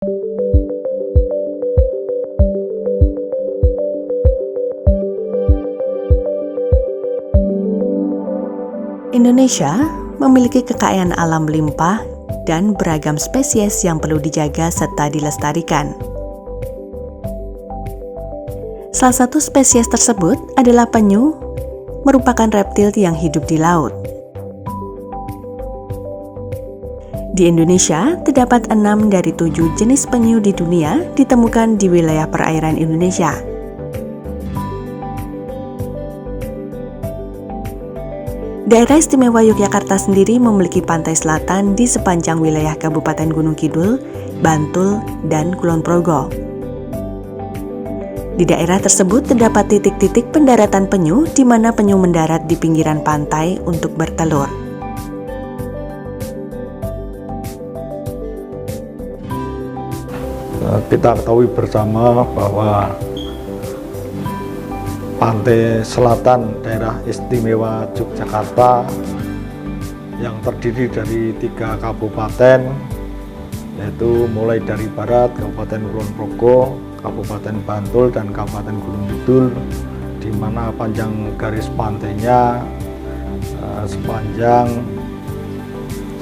Indonesia memiliki kekayaan alam limpah dan beragam spesies yang perlu dijaga serta dilestarikan. Salah satu spesies tersebut adalah penyu, merupakan reptil yang hidup di laut. Di Indonesia, terdapat 6 dari 7 jenis penyu di dunia ditemukan di wilayah perairan Indonesia. Daerah Istimewa Yogyakarta sendiri memiliki pantai selatan di sepanjang wilayah Kabupaten Gunung Kidul, Bantul, dan Kulon Progo. Di daerah tersebut terdapat titik-titik pendaratan penyu di mana penyu mendarat di pinggiran pantai untuk bertelur. Kita ketahui bersama bahwa pantai selatan daerah istimewa Yogyakarta yang terdiri dari 3 kabupaten, yaitu mulai dari barat Kabupaten Kulon Progo, Kabupaten Bantul, dan Kabupaten Gunung Kidul, di mana panjang garis pantainya sepanjang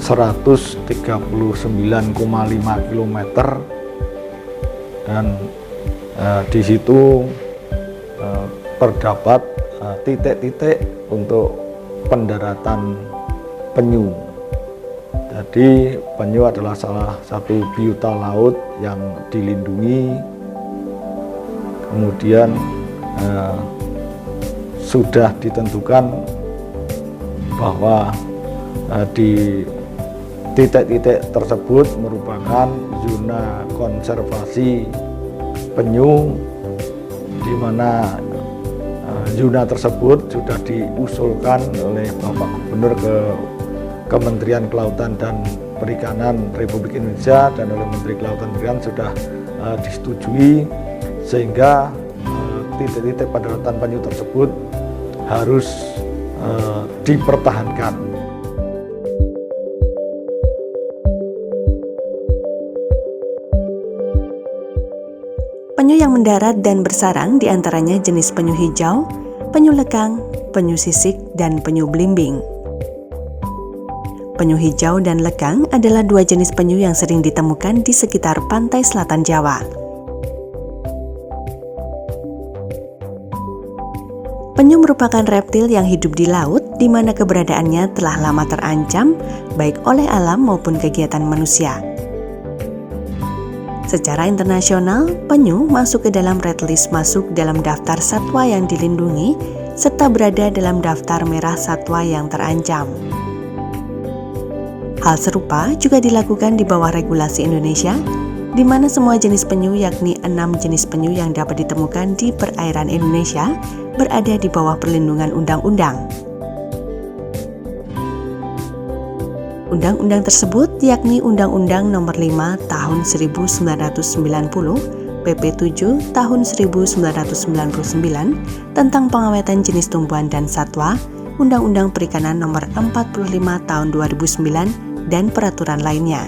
139,5 km, dan di situ terdapat titik-titik untuk pendaratan penyu. Jadi penyu adalah salah satu biota laut yang dilindungi. Kemudian sudah ditentukan bahwa di titik-titik tersebut merupakan zona konservasi penyu, di mana zona tersebut sudah diusulkan oleh Bapak Gubernur ke Kementerian Kelautan dan Perikanan Republik Indonesia, dan oleh Menteri Kelautan dan Perikanan sudah disetujui, sehingga titik-titik pendaratan penyu tersebut harus dipertahankan. Penyu yang mendarat dan bersarang diantaranya jenis penyu hijau, penyu lekang, penyu sisik, dan penyu belimbing. Penyu hijau dan lekang adalah 2 jenis penyu yang sering ditemukan di sekitar pantai selatan Jawa. Penyu merupakan reptil yang hidup di laut, di mana keberadaannya telah lama terancam baik oleh alam maupun kegiatan manusia. Secara internasional, penyu masuk ke dalam red list masuk dalam daftar satwa yang dilindungi serta berada dalam daftar merah satwa yang terancam. Hal serupa juga dilakukan di bawah regulasi Indonesia, di mana semua jenis penyu yakni 6 jenis penyu yang dapat ditemukan di perairan Indonesia berada di bawah perlindungan undang-undang. Undang-undang tersebut yakni Undang-Undang Nomor 5 Tahun 1990, PP 7 Tahun 1999 tentang pengawetan jenis tumbuhan dan satwa, Undang-Undang Perikanan Nomor 45 Tahun 2009, dan peraturan lainnya.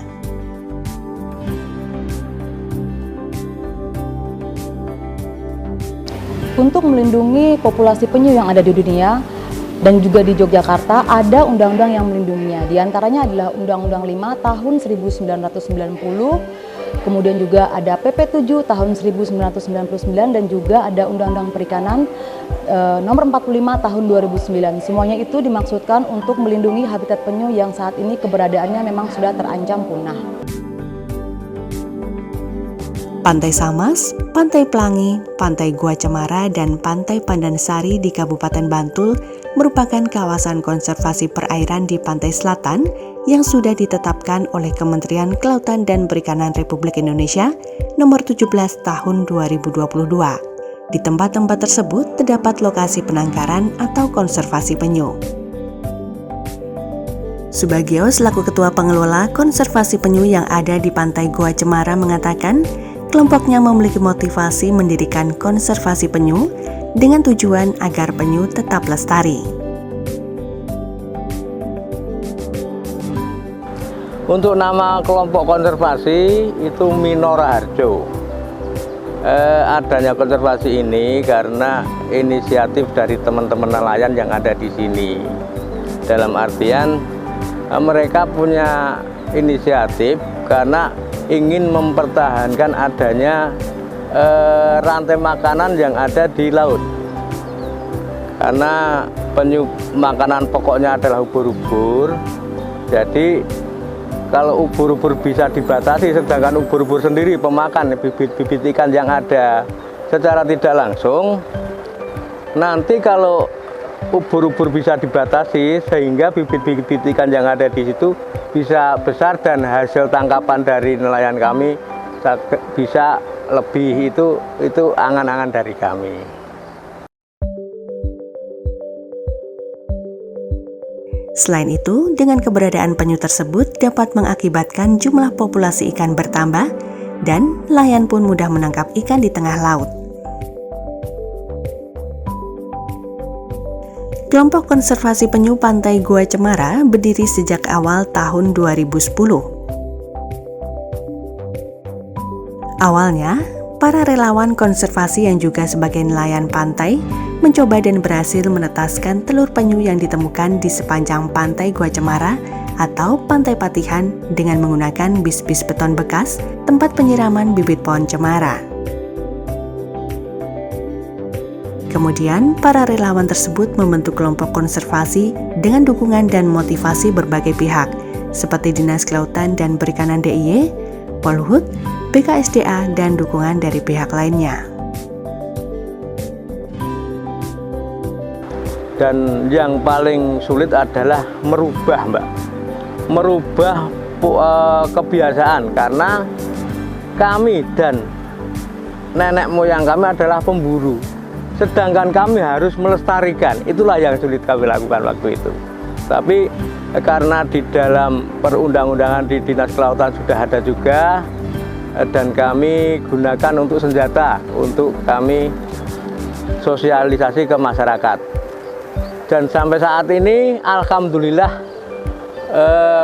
Untuk melindungi populasi penyu yang ada di dunia, dan juga di Yogyakarta ada undang-undang yang melindunginya. Di antaranya adalah Undang-Undang 5 Tahun 1990, kemudian juga ada PP 7 Tahun 1999, dan juga ada Undang-Undang Perikanan Nomor 45 Tahun 2009. Semuanya itu dimaksudkan untuk melindungi habitat penyu yang saat ini keberadaannya memang sudah terancam punah. Pantai Samas, Pantai Pelangi, Pantai Gua Cemara, dan Pantai Pandansari di Kabupaten Bantul merupakan kawasan konservasi perairan di pantai selatan yang sudah ditetapkan oleh Kementerian Kelautan dan Perikanan Republik Indonesia Nomor 17 Tahun 2022. Di tempat-tempat tersebut terdapat lokasi penangkaran atau konservasi penyu. Subagio selaku Ketua Pengelola Konservasi Penyu yang ada di Pantai Gua Cemara mengatakan, kelompoknya memiliki motivasi mendirikan konservasi penyu dengan tujuan agar penyu tetap lestari. Untuk nama kelompok konservasi itu Minora Harjo. Adanya konservasi ini karena inisiatif dari teman-teman nelayan yang ada di sini. Dalam artian mereka punya inisiatif karena ingin mempertahankan adanya rantai makanan yang ada di laut. Karena penyu makanan pokoknya adalah ubur-ubur, jadi kalau ubur-ubur bisa dibatasi, sedangkan ubur-ubur sendiri pemakan bibit-bibit ikan yang ada secara tidak langsung, nanti kalau ubur-ubur bisa dibatasi sehingga bibit-bibit ikan yang ada di situ bisa besar dan hasil tangkapan dari nelayan kami bisa lebih, itu angan-angan dari kami. Selain itu, dengan keberadaan penyu tersebut dapat mengakibatkan jumlah populasi ikan bertambah dan nelayan pun mudah menangkap ikan di tengah laut. Kelompok konservasi penyu Pantai Gua Cemara berdiri sejak awal tahun 2010. Awalnya, para relawan konservasi yang juga sebagai nelayan pantai mencoba dan berhasil menetaskan telur penyu yang ditemukan di sepanjang Pantai Gua Cemara atau Pantai Patihan dengan menggunakan bis-bis beton bekas tempat penyiraman bibit pohon cemara. Kemudian, para relawan tersebut membentuk kelompok konservasi dengan dukungan dan motivasi berbagai pihak, seperti Dinas Kelautan dan Perikanan DIY, Polhut, BKSDA, dan dukungan dari pihak lainnya. Dan yang paling sulit adalah merubah kebiasaan, karena kami dan nenek moyang kami adalah pemburu, sedangkan kami harus melestarikan. Itulah yang sulit kami lakukan waktu itu. Tapi karena di dalam perundang-undangan di Dinas Kelautan sudah ada juga, dan kami gunakan untuk senjata untuk kami sosialisasi ke masyarakat. Dan sampai saat ini alhamdulillah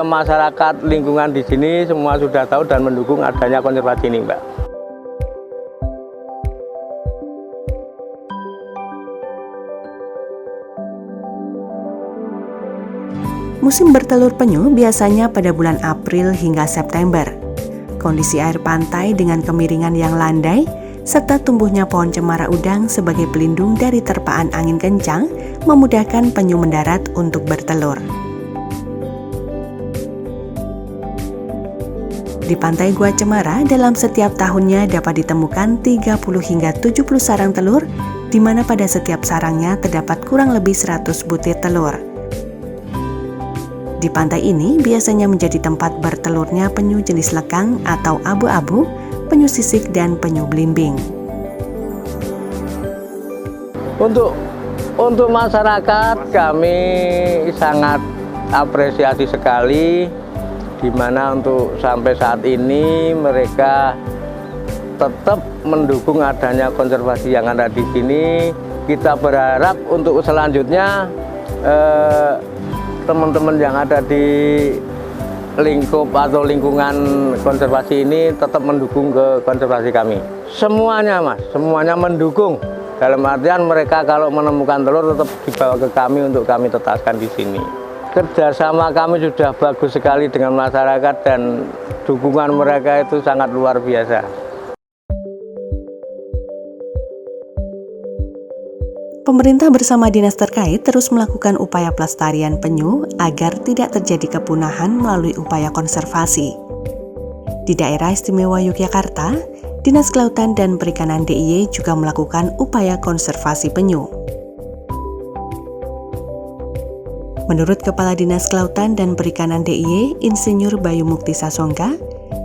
masyarakat lingkungan di sini semua sudah tahu dan mendukung adanya konservasi ini, Mbak. Musim bertelur penyu biasanya pada bulan April hingga September. Kondisi air pantai dengan kemiringan yang landai serta tumbuhnya pohon cemara udang sebagai pelindung dari terpaan angin kencang memudahkan penyu mendarat untuk bertelur. Di Pantai Gua Cemara dalam setiap tahunnya dapat ditemukan 30 hingga 70 sarang telur, di mana pada setiap sarangnya terdapat kurang lebih 100 butir telur. Di pantai ini biasanya menjadi tempat bertelurnya penyu jenis lekang atau abu-abu, penyu sisik, dan penyu belimbing. Untuk masyarakat kami sangat apresiasi sekali, di mana untuk sampai saat ini mereka tetap mendukung adanya konservasi yang ada di sini. Kita berharap untuk selanjutnya teman-teman yang ada di lingkup atau lingkungan konservasi ini tetap mendukung ke konservasi kami. Semuanya Mas, semuanya mendukung. Dalam artian mereka kalau menemukan telur tetap dibawa ke kami untuk kami tetaskan di sini. Kerjasama kami sudah bagus sekali dengan masyarakat dan dukungan mereka itu sangat luar biasa. Pemerintah bersama dinas terkait terus melakukan upaya pelestarian penyu agar tidak terjadi kepunahan melalui upaya konservasi. Di Daerah Istimewa Yogyakarta, Dinas Kelautan dan Perikanan DIY juga melakukan upaya konservasi penyu. Menurut Kepala Dinas Kelautan dan Perikanan DIY, Insinyur Bayu Mukti Sasongka,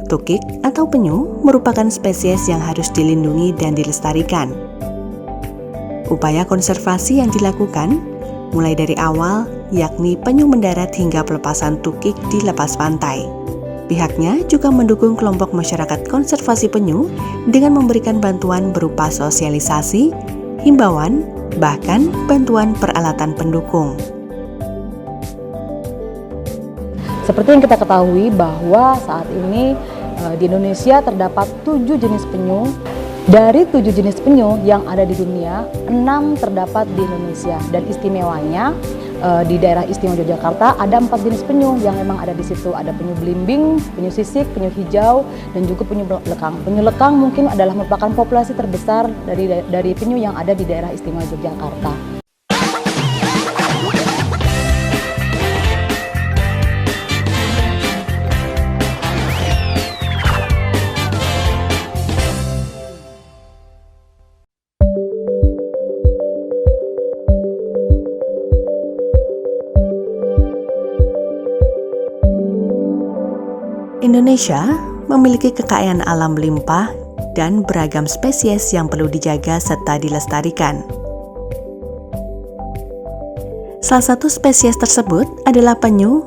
tukik atau penyu merupakan spesies yang harus dilindungi dan dilestarikan. Upaya konservasi yang dilakukan mulai dari awal, yakni penyu mendarat hingga pelepasan tukik di lepas pantai. Pihaknya juga mendukung kelompok masyarakat konservasi penyu dengan memberikan bantuan berupa sosialisasi, himbauan, bahkan bantuan peralatan pendukung. Seperti yang kita ketahui bahwa saat ini di Indonesia terdapat 7 jenis penyu. Dari 7 jenis penyu yang ada di dunia, 6 terdapat di Indonesia. Dan istimewanya di daerah istimewa Yogyakarta ada 4 jenis penyu yang memang ada di situ. Ada penyu belimbing, penyu sisik, penyu hijau, dan juga penyu lekang. Penyu lekang mungkin adalah merupakan populasi terbesar dari penyu yang ada di daerah istimewa Yogyakarta. Indonesia memiliki kekayaan alam limpah dan beragam spesies yang perlu dijaga serta dilestarikan. Salah satu spesies tersebut adalah penyu,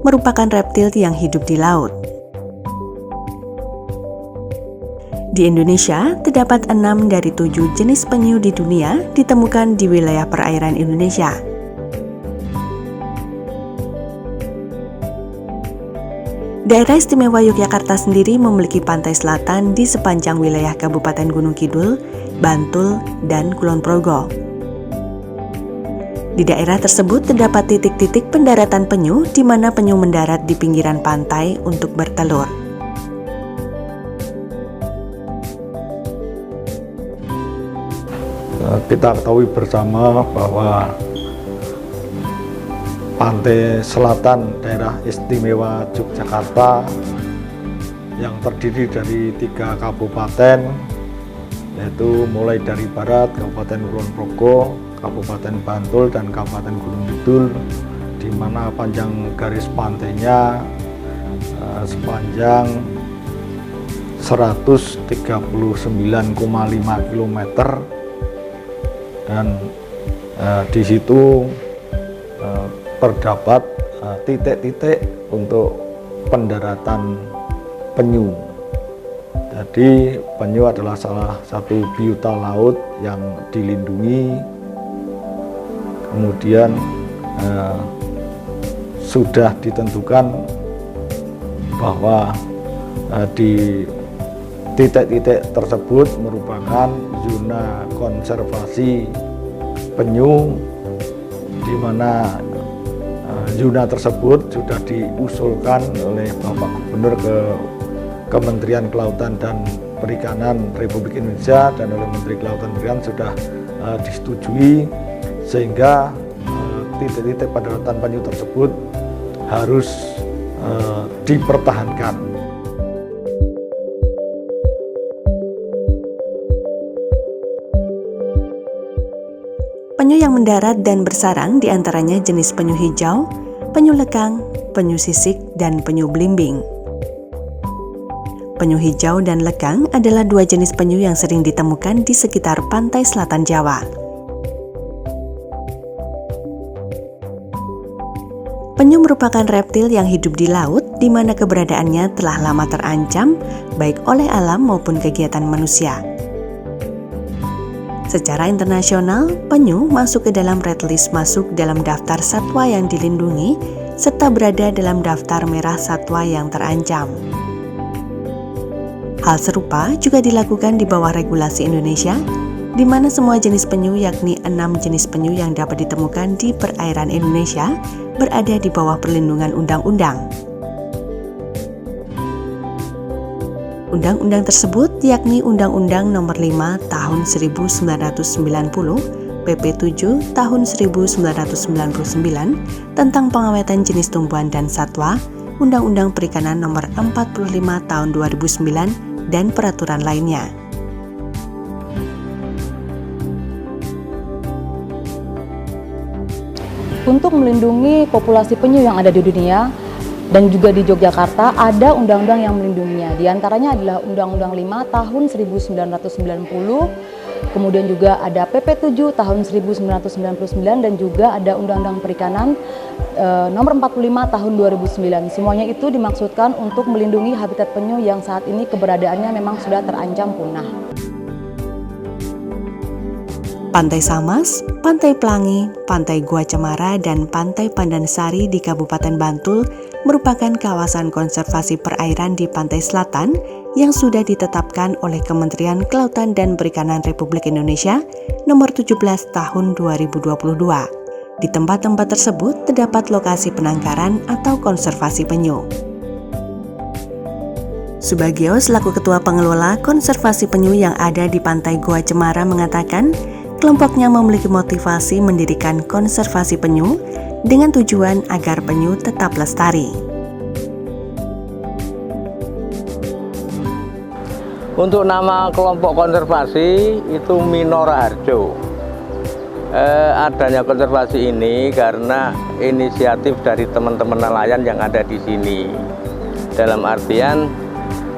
merupakan reptil yang hidup di laut. Di Indonesia, terdapat 6 dari 7 jenis penyu di dunia ditemukan di wilayah perairan Indonesia. Daerah Istimewa Yogyakarta sendiri memiliki pantai selatan di sepanjang wilayah Kabupaten Gunung Kidul, Bantul, dan Kulon Progo. Di daerah tersebut terdapat titik-titik pendaratan penyu di mana penyu mendarat di pinggiran pantai untuk bertelur. Kita ketahui bersama bahwa pantai selatan daerah istimewa Yogyakarta yang terdiri dari 3 kabupaten, yaitu mulai dari barat Kabupaten Kulon Progo, Kabupaten Bantul, dan Kabupaten Gunung Kidul, di mana panjang garis pantainya sepanjang 139,5 km, dan di situ terdapat titik-titik untuk pendaratan penyu. Jadi penyu adalah salah satu biota laut yang dilindungi. Kemudian sudah ditentukan bahwa di titik-titik tersebut merupakan zona konservasi penyu, di mana zona tersebut sudah diusulkan oleh Bapak Gubernur ke Kementerian Kelautan dan Perikanan Republik Indonesia, dan oleh Menteri Kelautan dan Perikanan sudah disetujui, sehingga titik-titik pendaratan penyu tersebut harus dipertahankan. Penyu yang mendarat dan bersarang diantaranya jenis penyu hijau, penyu lekang, penyu sisik, dan penyu belimbing. Penyu hijau dan lekang adalah 2 jenis penyu yang sering ditemukan di sekitar pantai selatan Jawa. Penyu merupakan reptil yang hidup di laut, di mana keberadaannya telah lama terancam baik oleh alam maupun kegiatan manusia. Secara internasional, penyu masuk ke dalam red list, masuk dalam daftar satwa yang dilindungi, serta berada dalam daftar merah satwa yang terancam. Hal serupa juga dilakukan di bawah regulasi Indonesia, di mana semua jenis penyu, yakni 6 jenis penyu yang dapat ditemukan di perairan Indonesia, berada di bawah perlindungan undang-undang. Undang-undang tersebut yakni Undang-Undang Nomor 5 Tahun 1990, PP 7 Tahun 1999 tentang pengawetan jenis tumbuhan dan satwa, Undang-Undang Perikanan Nomor 45 Tahun 2009, dan peraturan lainnya. Untuk melindungi populasi penyu yang ada di dunia, dan juga di Yogyakarta ada undang-undang yang melindunginya. Di antaranya adalah Undang-Undang 5 Tahun 1990, kemudian juga ada PP 7 Tahun 1999, dan juga ada Undang-Undang Perikanan Nomor 45 Tahun 2009. Semuanya itu dimaksudkan untuk melindungi habitat penyu yang saat ini keberadaannya memang sudah terancam punah. Pantai Samas, Pantai Pelangi, Pantai Gua Cemara, dan Pantai Pandansari di Kabupaten Bantul merupakan kawasan konservasi perairan di pantai selatan yang sudah ditetapkan oleh Kementerian Kelautan dan Perikanan Republik Indonesia nomor 17 tahun 2022. Di tempat-tempat tersebut terdapat lokasi penangkaran atau konservasi penyu. Subagio selaku Ketua Pengelola Konservasi Penyu yang ada di Pantai Gua Cemara mengatakan, kelompoknya memiliki motivasi mendirikan konservasi penyu dengan tujuan agar penyu tetap lestari. Untuk nama kelompok konservasi itu Minora Harjo. Adanya konservasi ini karena inisiatif dari teman-teman nelayan yang ada di sini. Dalam artian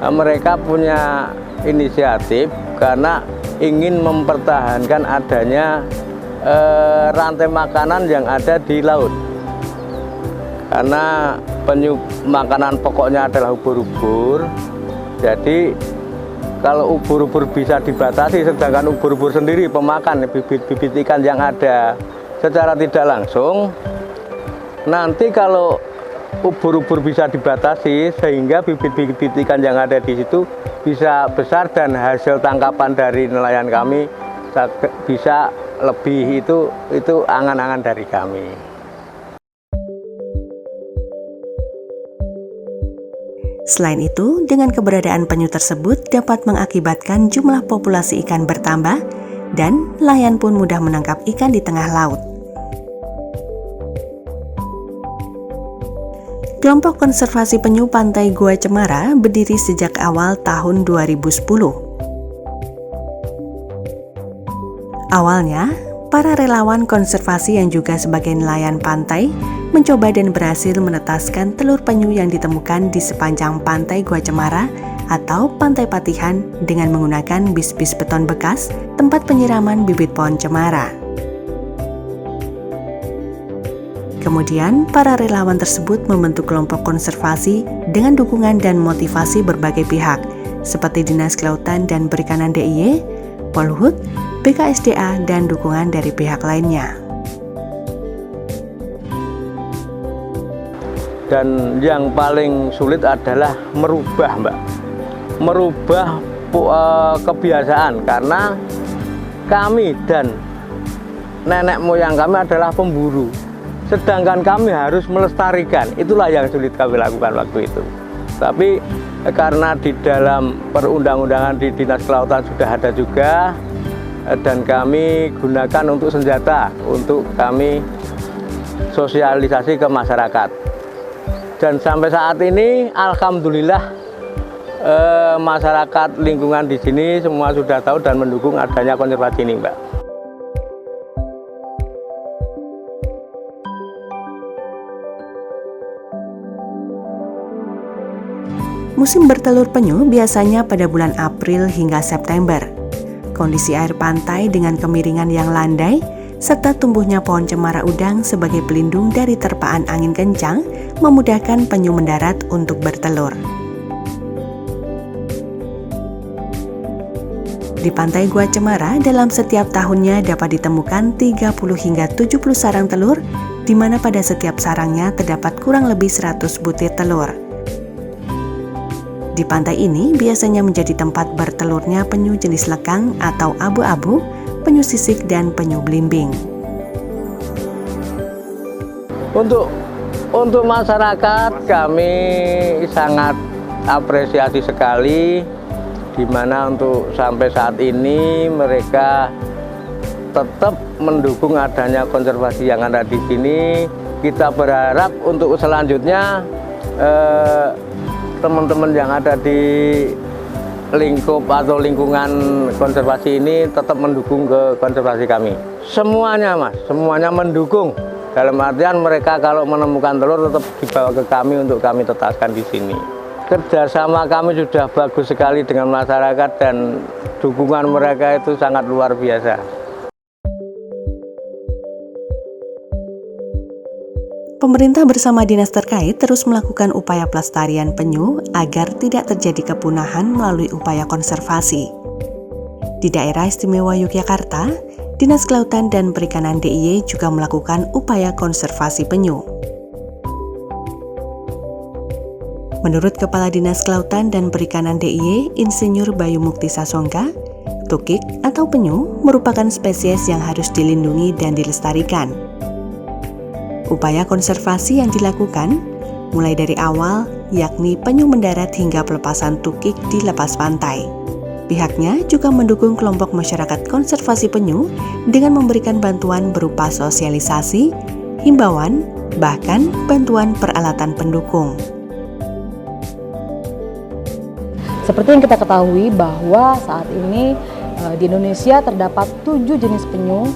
mereka punya inisiatif karena ingin mempertahankan adanya rantai makanan yang ada di laut. Karena penyu makanan pokoknya adalah ubur-ubur, jadi kalau ubur-ubur bisa dibatasi, sedangkan ubur-ubur sendiri pemakan bibit-bibit ikan yang ada secara tidak langsung, nanti kalau ubur-ubur bisa dibatasi sehingga bibit-bibit ikan yang ada di situ bisa besar dan hasil tangkapan dari nelayan kami bisa lebih, itu angan-angan dari kami. Selain itu, dengan keberadaan penyu tersebut dapat mengakibatkan jumlah populasi ikan bertambah dan nelayan pun mudah menangkap ikan di tengah laut. Kelompok konservasi penyu Pantai Gua Cemara berdiri sejak awal tahun 2010. Awalnya, para relawan konservasi yang juga sebagai nelayan pantai mencoba dan berhasil menetaskan telur penyu yang ditemukan di sepanjang Pantai Gua Cemara atau Pantai Patihan dengan menggunakan bis-bis beton bekas tempat penyiraman bibit pohon cemara. Kemudian, para relawan tersebut membentuk kelompok konservasi dengan dukungan dan motivasi berbagai pihak, seperti Dinas Kelautan dan Perikanan DIY, Polhut, BKSDA, dan dukungan dari pihak lainnya. Dan yang paling sulit adalah merubah kebiasaan, karena kami dan nenek moyang kami adalah pemburu. Sedangkan kami harus melestarikan, itulah yang sulit kami lakukan waktu itu. Tapi karena di dalam perundang-undangan di Dinas Kelautan sudah ada juga, dan kami gunakan untuk senjata, untuk kami sosialisasi ke masyarakat. Dan sampai saat ini, alhamdulillah, masyarakat lingkungan di sini semua sudah tahu dan mendukung adanya konservasi ini, Mbak. Musim bertelur penyu biasanya pada bulan April hingga September. Kondisi air pantai dengan kemiringan yang landai, serta tumbuhnya pohon cemara udang sebagai pelindung dari terpaan angin kencang, memudahkan penyu mendarat untuk bertelur. Di Pantai Gua Cemara, dalam setiap tahunnya dapat ditemukan 30 hingga 70 sarang telur, di mana pada setiap sarangnya terdapat kurang lebih 100 butir telur. Di pantai ini biasanya menjadi tempat bertelurnya penyu jenis lekang atau abu-abu, penyu sisik, dan penyu belimbing. Untuk masyarakat kami sangat apresiasi sekali, di mana untuk sampai saat ini mereka tetap mendukung adanya konservasi yang ada di sini. Kita berharap untuk selanjutnya teman-teman yang ada di lingkup atau lingkungan konservasi ini tetap mendukung ke konservasi kami. Semuanya, Mas, semuanya mendukung. Dalam artian mereka kalau menemukan telur tetap dibawa ke kami untuk kami tetaskan di sini. Kerjasama kami sudah bagus sekali dengan masyarakat dan dukungan mereka itu sangat luar biasa. Pemerintah bersama dinas terkait terus melakukan upaya pelestarian penyu agar tidak terjadi kepunahan melalui upaya konservasi. Di daerah istimewa Yogyakarta, Dinas Kelautan dan Perikanan DIY juga melakukan upaya konservasi penyu. Menurut Kepala Dinas Kelautan dan Perikanan DIY, Insinyur Bayu Mukti Sasongka, tukik atau penyu merupakan spesies yang harus dilindungi dan dilestarikan. Upaya konservasi yang dilakukan mulai dari awal, yakni penyu mendarat hingga pelepasan tukik di lepas pantai. Pihaknya juga mendukung kelompok masyarakat konservasi penyu dengan memberikan bantuan berupa sosialisasi, himbauan, bahkan bantuan peralatan pendukung. Seperti yang kita ketahui bahwa saat ini di Indonesia terdapat 7 jenis penyu.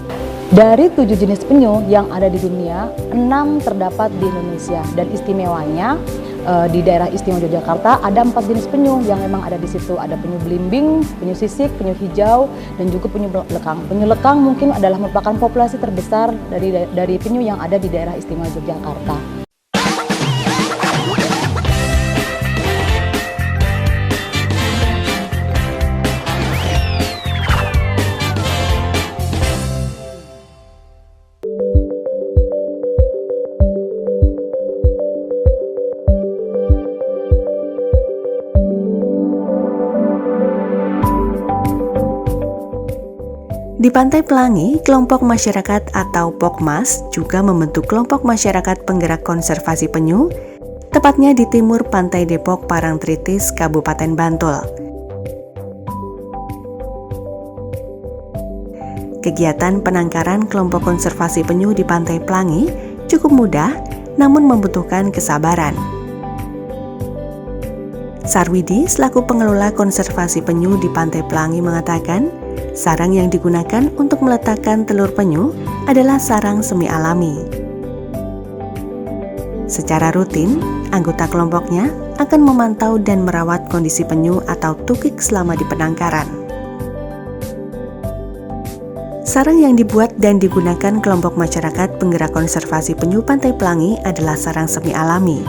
Dari 7 jenis penyu yang ada di dunia, 6 terdapat di Indonesia. Dan istimewanya di daerah istimewa Yogyakarta ada 4 jenis penyu yang memang ada di situ. Ada penyu belimbing, penyu sisik, penyu hijau, dan juga penyu lekang. Penyu lekang mungkin adalah merupakan populasi terbesar dari penyu yang ada di daerah istimewa Yogyakarta. Di Pantai Pelangi, kelompok masyarakat atau Pokmas juga membentuk kelompok masyarakat penggerak konservasi penyu, tepatnya di timur Pantai Depok Parangtritis, Kabupaten Bantul. Kegiatan penangkaran kelompok konservasi penyu di Pantai Pelangi cukup mudah, namun membutuhkan kesabaran. Sarwidi selaku pengelola konservasi penyu di Pantai Pelangi mengatakan, sarang yang digunakan untuk meletakkan telur penyu adalah sarang semi alami. Secara rutin, anggota kelompoknya akan memantau dan merawat kondisi penyu atau tukik selama di penangkaran. Sarang yang dibuat dan digunakan kelompok masyarakat penggerak konservasi penyu Pantai Pelangi adalah sarang semi alami.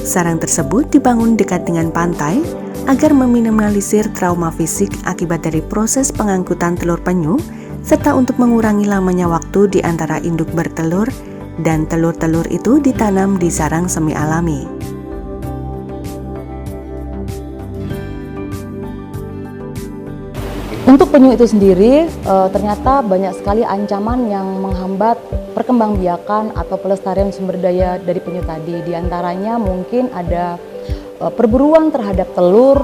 Sarang tersebut dibangun dekat dengan pantai agar meminimalisir trauma fisik akibat dari proses pengangkutan telur penyu, serta untuk mengurangi lamanya waktu di antara induk bertelur dan telur-telur itu ditanam di sarang semi alami. Untuk penyu itu sendiri, ternyata banyak sekali ancaman yang menghambat perkembangbiakan atau pelestarian sumber daya dari penyu tadi. Di antaranya mungkin ada perburuan terhadap telur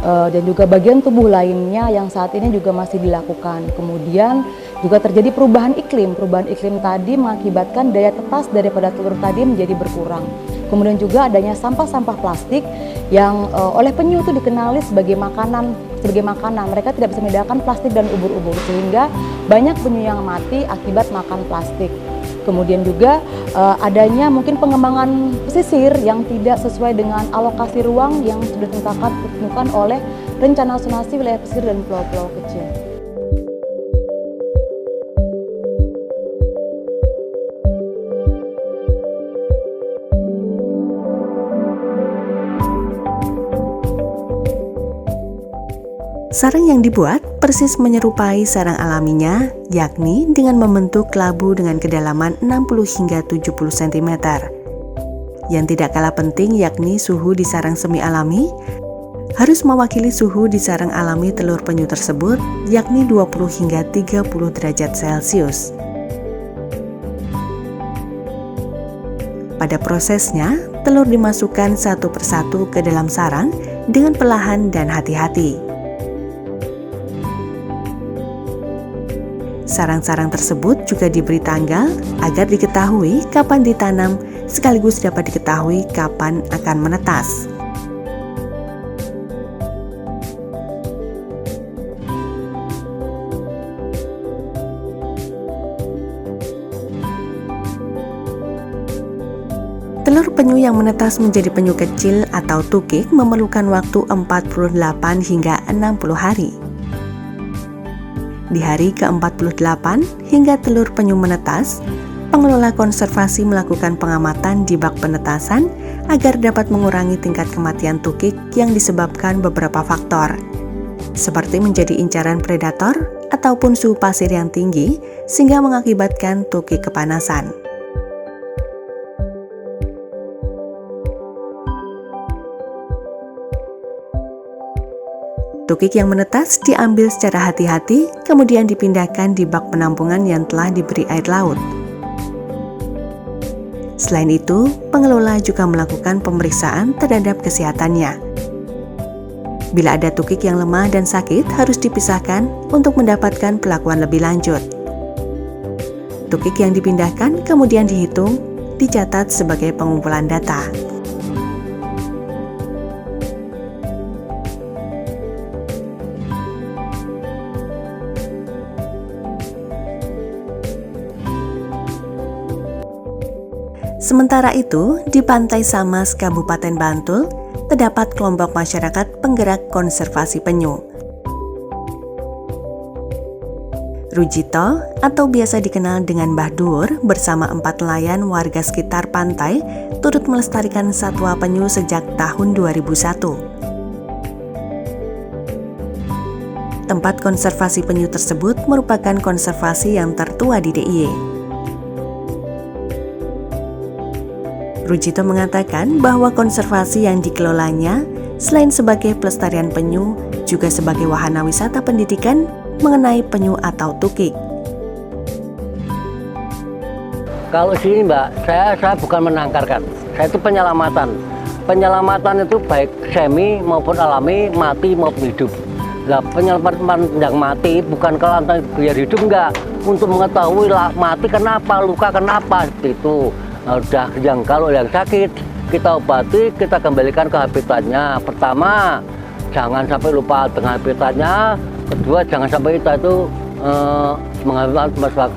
dan juga bagian tubuh lainnya yang saat ini juga masih dilakukan. Kemudian juga terjadi perubahan iklim. Perubahan iklim tadi mengakibatkan daya tetas daripada telur tadi menjadi berkurang. Kemudian juga adanya sampah-sampah plastik yang oleh penyu itu dikenali sebagai makanan. Mereka tidak bisa membedakan plastik dan ubur-ubur, sehingga banyak penyu yang mati akibat makan plastik. Kemudian juga adanya mungkin pengembangan pesisir yang tidak sesuai dengan alokasi ruang yang sudah ditentukan oleh Rencana Zonasi Wilayah Pesisir dan Pulau-Pulau Kecil. Sarang yang dibuat persis menyerupai sarang alaminya, yakni dengan membentuk labu dengan kedalaman 60 hingga 70 cm. Yang tidak kalah penting yakni suhu di sarang semi alami harus mewakili suhu di sarang alami telur penyu tersebut, yakni 20 hingga 30 derajat Celcius. Pada prosesnya, telur dimasukkan satu persatu ke dalam sarang dengan perlahan dan hati-hati. Sarang-sarang tersebut juga diberi tanggal agar diketahui kapan ditanam, sekaligus dapat diketahui kapan akan menetas. Telur penyu yang menetas menjadi penyu kecil atau tukik memerlukan waktu 48 hingga 60 hari. Di hari ke-48 hingga telur penyu menetas, pengelola konservasi melakukan pengamatan di bak penetasan agar dapat mengurangi tingkat kematian tukik yang disebabkan beberapa faktor, seperti menjadi incaran predator ataupun suhu pasir yang tinggi sehingga mengakibatkan tukik kepanasan. Tukik yang menetas diambil secara hati-hati, kemudian dipindahkan di bak penampungan yang telah diberi air laut. Selain itu, pengelola juga melakukan pemeriksaan terhadap kesehatannya. Bila ada tukik yang lemah dan sakit, harus dipisahkan untuk mendapatkan perlakuan lebih lanjut. Tukik yang dipindahkan kemudian dihitung, dicatat sebagai pengumpulan data. Sementara itu, di Pantai Samas, Kabupaten Bantul, terdapat kelompok masyarakat penggerak konservasi penyu. Rujito, atau biasa dikenal dengan Mbah Dur, bersama 4 nelayan warga sekitar pantai, turut melestarikan satwa penyu sejak tahun 2001. Tempat konservasi penyu tersebut merupakan konservasi yang tertua di DIY. Rujito mengatakan bahwa konservasi yang dikelolanya selain sebagai pelestarian penyu, juga sebagai wahana wisata pendidikan mengenai penyu atau tukik. Kalau sini Mbak, saya bukan menangkarkan, saya itu penyelamatan. Penyelamatan itu baik semi maupun alami, mati maupun hidup. Nah, penyelamatan yang mati bukan kelantan biar hidup, enggak. Untuk mengetahui mati kenapa, luka kenapa, seperti itu. Nah, udah yang kalau yang sakit kita obati, kita kembalikan ke habitatnya. Pertama, jangan sampai lupa dengan habitatnya. Kedua, jangan sampai kita itu mengambil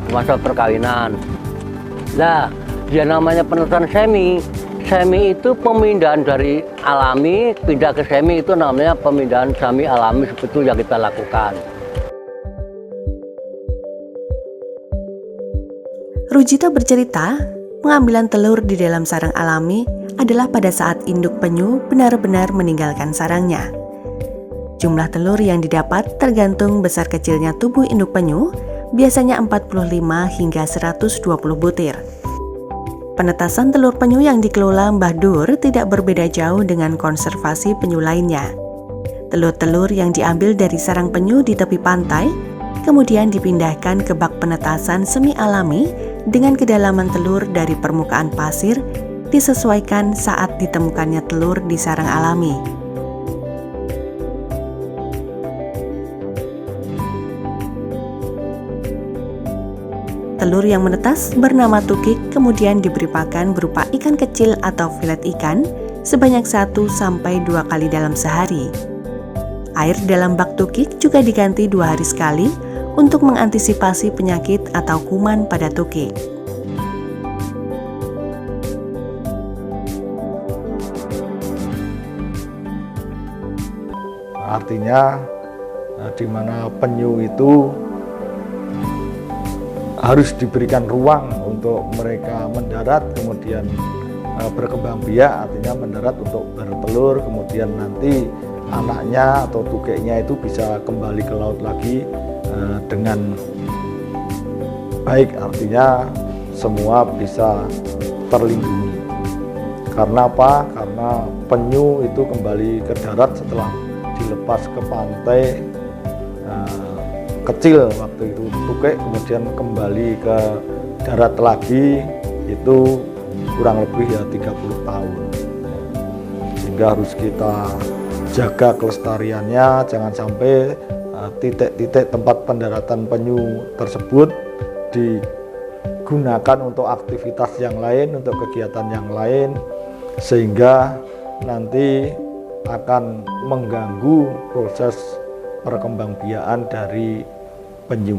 masa perkawinan. Nah, dia namanya penelitian semi. Semi itu pemindahan dari alami pindah ke semi, itu namanya pemindahan semi alami, seperti itu yang kita lakukan. Rujito bercerita, pengambilan telur di dalam sarang alami adalah pada saat induk penyu benar-benar meninggalkan sarangnya. Jumlah telur yang didapat tergantung besar kecilnya tubuh induk penyu, biasanya 45 hingga 120 butir. Penetasan telur penyu yang dikelola Mbah Dur tidak berbeda jauh dengan konservasi penyu lainnya. Telur-telur yang diambil dari sarang penyu di tepi pantai, kemudian dipindahkan ke bak penetasan semi alami dengan kedalaman telur dari permukaan pasir disesuaikan saat ditemukannya telur di sarang alami. Telur yang menetas bernama tukik kemudian diberi pakan berupa ikan kecil atau filet ikan sebanyak 1-2 kali dalam sehari. Air dalam bak tukik juga diganti 2 hari sekali untuk mengantisipasi penyakit atau kuman pada tukik. Artinya di mana penyu itu harus diberikan ruang untuk mereka mendarat, kemudian berkembang biak, artinya mendarat untuk bertelur, kemudian nanti anaknya atau tukiknya itu bisa kembali ke laut lagi dengan baik, artinya semua bisa terlindungi. Karena apa? Karena penyu itu kembali ke darat setelah dilepas ke pantai kecil waktu itu tukik, kemudian kembali ke darat lagi itu kurang lebih ya 30 tahun. Sehingga harus kita jaga kelestariannya, jangan sampai titik-titik tempat pendaratan penyu tersebut digunakan untuk aktivitas yang lain, untuk kegiatan yang lain, sehingga nanti akan mengganggu proses perkembangbiakan dari penyu.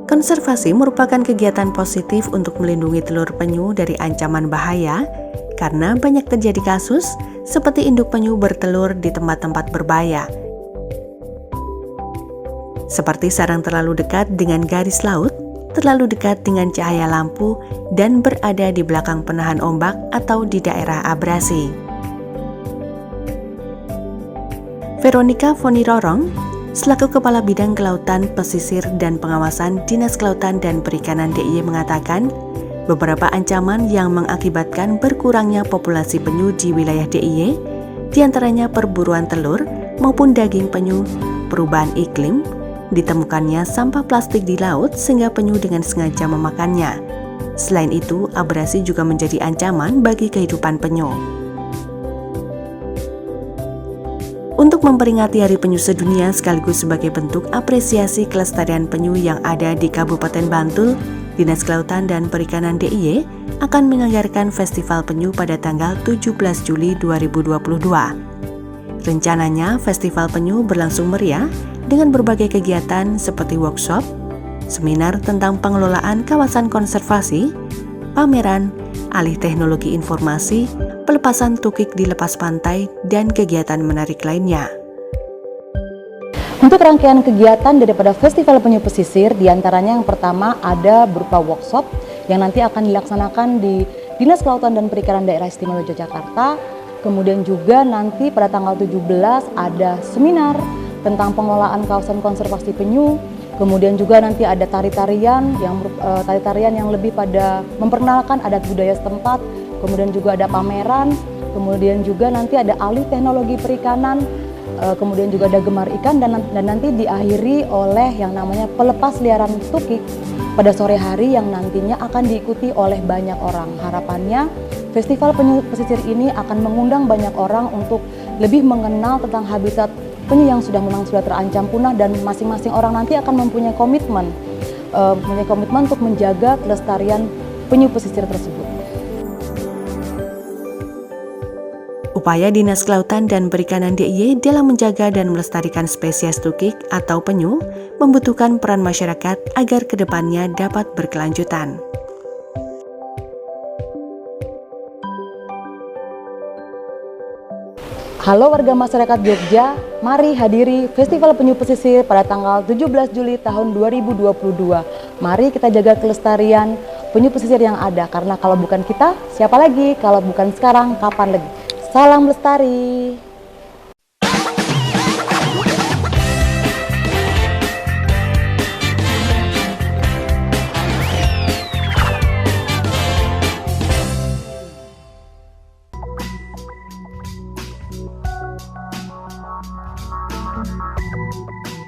Konservasi merupakan kegiatan positif untuk melindungi telur penyu dari ancaman bahaya karena banyak terjadi kasus seperti induk penyu bertelur di tempat-tempat berbahaya. Seperti sarang terlalu dekat dengan garis laut, terlalu dekat dengan cahaya lampu, dan berada di belakang penahan ombak atau di daerah abrasi. Veronica Fonirorong, selaku Kepala Bidang Kelautan, Pesisir, dan Pengawasan Dinas Kelautan dan Perikanan DIY mengatakan, Beberapa ancaman yang mengakibatkan berkurangnya populasi penyu di wilayah DIY, diantaranya perburuan telur maupun daging penyu, perubahan iklim, ditemukannya sampah plastik di laut sehingga penyu dengan sengaja memakannya. Selain itu, abrasi juga menjadi ancaman bagi kehidupan penyu. Untuk memperingati Hari Penyu Sedunia sekaligus sebagai bentuk apresiasi kelestarian penyu yang ada di Kabupaten Bantul, Dinas Kelautan dan Perikanan DIY akan menganggarkan Festival Penyu pada tanggal 17 Juli 2022. Rencananya, Festival Penyu berlangsung meriah dengan berbagai kegiatan seperti workshop, seminar tentang pengelolaan kawasan konservasi, pameran, alih teknologi informasi, pelepasan tukik di lepas pantai, dan kegiatan menarik lainnya. Untuk rangkaian kegiatan daripada Festival Penyu Pesisir, diantaranya yang pertama ada berupa workshop yang nanti akan dilaksanakan di Dinas Kelautan dan Perikanan Daerah Istimewa Yogyakarta. Kemudian juga nanti pada tanggal 17 ada seminar tentang pengelolaan kawasan konservasi penyu. Kemudian juga nanti ada tari-tarian yang lebih pada memperkenalkan adat budaya setempat. Kemudian juga ada pameran. Kemudian juga nanti ada alih teknologi perikanan. Kemudian juga ada gemar ikan dan nanti diakhiri oleh yang namanya pelepas liaran tukik pada sore hari yang nantinya akan diikuti oleh banyak orang. Harapannya Festival Penyu Pesisir ini akan mengundang banyak orang untuk lebih mengenal tentang habitat penyu yang memang sudah terancam punah, dan masing-masing orang nanti akan mempunyai komitmen untuk menjaga kelestarian penyu pesisir tersebut. Upaya Dinas Kelautan dan Perikanan DIY dalam menjaga dan melestarikan spesies tukik atau penyu membutuhkan peran masyarakat agar kedepannya dapat berkelanjutan. Halo warga masyarakat Jogja, mari hadiri Festival Penyu Pesisir pada tanggal 17 Juli tahun 2022. Mari kita jaga kelestarian penyu pesisir yang ada, karena kalau bukan kita, siapa lagi? Kalau bukan sekarang, kapan lagi? Salam lestari!